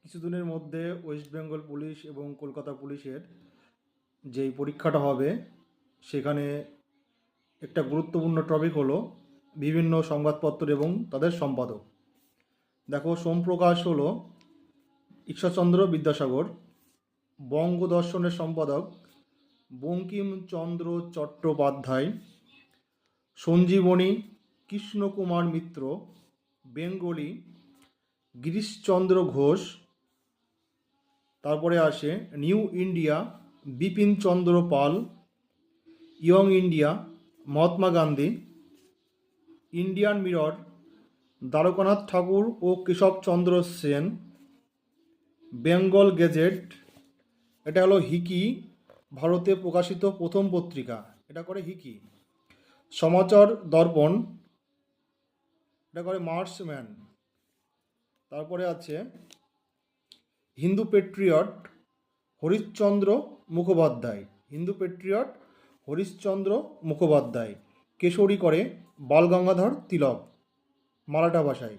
কিছুদিনের মধ্যে West Bengal police এবং কলকাতা পুলিশের যেই পরীক্ষাটা হবে সেখানে একটা গুরুত্বপূর্ণ টপিক হলো বিভিন্ন সংবাদপত্র এবং তাদের সম্পাদক। দেখো, সোমপ্রকাশ হলো ঈশ্বরচন্দ্র বিদ্যাসাগর, বঙ্গদর্শনের সম্পাদক বঙ্কিমচন্দ্র চট্টোপাধ্যায়, সঞ্জীবনী কৃষ্ণকুমার মিত্র, বেঙ্গলি গিরিশচন্দ্র ঘোষ। তারপরে আসে new India Bipin Chandra Pal, young India Mahatma Gandhi, Indian mirror Dwarkanath Tagore ও কেশবচন্দ্র সেন, বেঙ্গল গেজেট এটা হলো হিকি, ভারতে প্রকাশিত প্রথম পত্রিকা, এটা করে হিকি। সমাচার দর্পণ এটা করে মার্সম্যান। তারপরে আছে হিন্দু পেট্রিয়ট হরিশ্চন্দ্র মুখোপাধ্যায়, হিন্দু পেট্রিয়ট হরিশ্চন্দ্র মুখোপাধ্যায়। কেশরী করে বালগঙ্গাধর তিলক, মারাঠা ভাষায়।